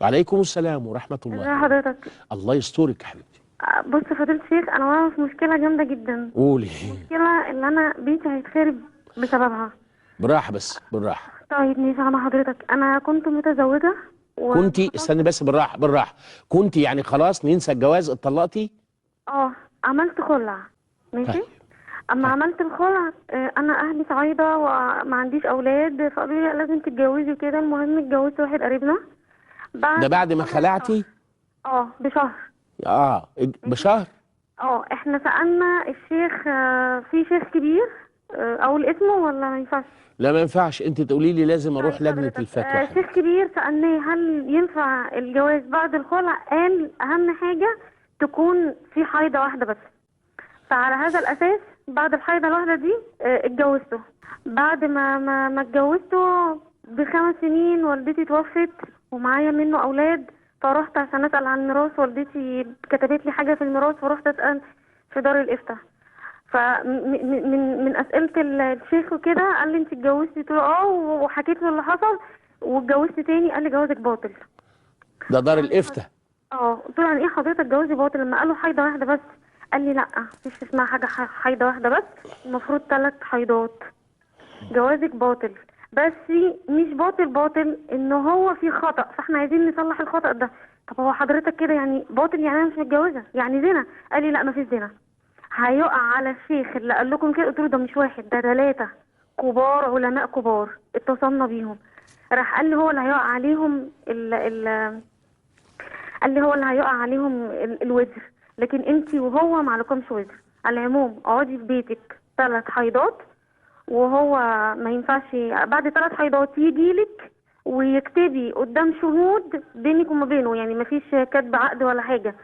وعليكم السلام ورحمة الله ازي وبركاته. حضرتك؟ الله يسترك يا حبيبتي. بص فضيلة الشيخ، انا واقعة في مشكلة جامدة جدا. قولي. مشكلة اللي انا بيتي هيتخرب بسببها. بالراحة بس بالراحة. طيب ماشي مع حضرتك. انا كنت متزوجة كنتي وانفصلت. استني بس، بالراحة بالراحة. كنتي يعني خلاص ننسى الجواز، اتطلقتي؟ اه، عملت خلع. طيب. ماشي. اما طيب. عملت الخلع، انا اهلي صعيدة وما عنديش اولاد، فقالوا لي لازم تتجوزي كده. المهم اتجوزت واحد قريبنا ده بعد بعد ما الخلع بشهر. خلعتي؟ بشهر. ماشي. بشهر. احنا سألنا الشيخ، في شيخ كبير. اقول اسمه ولا ما ينفعش؟ لا ما ينفعش، انت تقولي لي لازم اروح طيب لجنة حضرتك، الفتوى شيخ حبيبتي. كبير سألناه هل ينفع الجواز بعد الخلع، قال أهم حاجة تكون في حيضة واحدة بس. فعلى هذا الأساس بعد الحيضة الواحدة دي اتجوزته. بعد ما اتجوزته ب5 سنين والدتي توفت ومعايا منه أولاد. فرحت عشان أسأل عن الميراث، والدتي كتبت لي حاجة في الميراث، فرحت أسأل في دار الإفتاء. فمن اسئله الشيخ وكده قال لي انت اتجوزتي؟ قلت له اه، وحكيت له اللي حصل. واتجوزت تاني، قال لي جوازك باطل. ده دار يعني ايه الإفتاء. قلت له يعني ايه حضرتك جوازي باطل؟ لما قال له حيضه واحده بس. قال لي لا، مفيش اسمها حاجه حيضه واحده بس، المفروض 3 حيضات. جوازك باطل. بس مش باطل باطل، ان هو في خطأ، فاحنا عايزين نصلح الخطأ ده. طب هو حضرتك كده يعني باطل؟ يعني انا مش متجوزه يعني زنا؟ قال لي لا، مفيش زنا. هيقع على الشيخ اللي قال لكم كده. قلت له ده مش واحد، ده 3 كبار، علماء كبار اتصلنا بيهم. راح قال لي هو اللي هيقع عليهم قال لي هو اللي هيقع عليهم الوزر، لكن انتي وهو ما عليكمش وزر. على العموم اقعدي في بيتك 3 حيضات، وهو ما ينفعش بعد 3 حيضات يجيلك ويكتبي قدام شهود بينك وما بينه، يعني ما فيش كتب عقد ولا حاجة،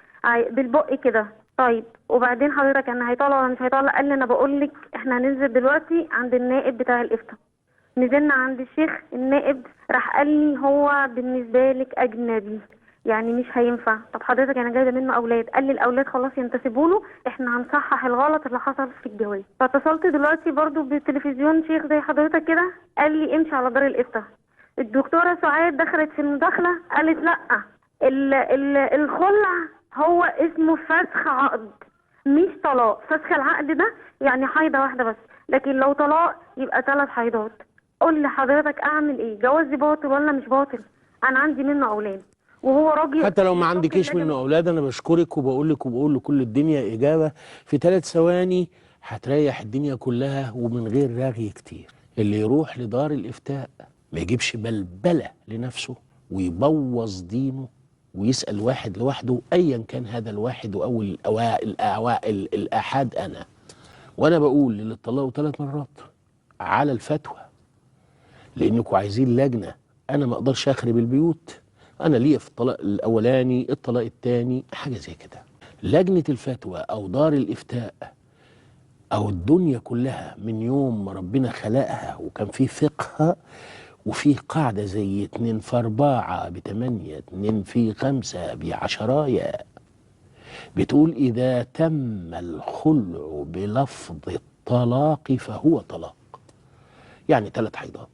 بالبق كده. طيب وبعدين حضرتك انا هيطلع ولا مش هيطلع؟ قال لي انا بقول لك احنا هننزل دلوقتي عند النائب بتاع الافتاء. نزلنا عند الشيخ النائب، راح قال لي هو بالنسبه لك اجنبي، يعني مش هينفع. طب حضرتك انا جايبه منه اولاد. قال لي الاولاد خلاص ينتسبوا له، احنا هنصحح الغلط اللي حصل في الجواز. فاتصلت دلوقتي برضو بالتلفزيون شيخ زي حضرتك كده، قال لي امشي على دار الافتاء. الدكتوره سعاد دخلت في المداخله قالت لا، الخلع هو اسمه فسخ عقد مش طلاق. فسخ العقد ده يعني حيضه واحده بس، لكن لو طلاق يبقى 3 حيضات. قول لي حضرتك اعمل ايه؟ جوازي باطل ولا مش باطل؟ انا عندي منه اولاد وهو راجل حتى لو ما بيتقي الله عندكيش منه جميل. أولاد، أنا بشكرك وبقول لك وبقول لكل الدنيا إجابة في 3 ثواني هتريح الدنيا كلها ومن غير رغي كتير. اللي يروح لدار الإفتاء ما يجيبش بلبلة لنفسه ويبوظ دينه ويسأل واحد لوحده أيا كان هذا الواحد، أو الآحاد. وأنا بقول للي اتطلقوا 3 مرات على الفتوى، لأنكم عايزين لجنة. أنا ما أقدرش أخرب البيوت. أنا ليا في الطلاق الأولاني، الطلاق الثاني، حاجة زي كده. لجنة الفتوى أو دار الإفتاء أو الدنيا كلها من يوم ما ربنا خلقها وكان في فقه وفي قاعدة زي 2 في 4 ب8، 2 في 5 ب10، بتقول إذا تم الخلع بلفظ الطلاق فهو طلاق. يعني 3 حيضات.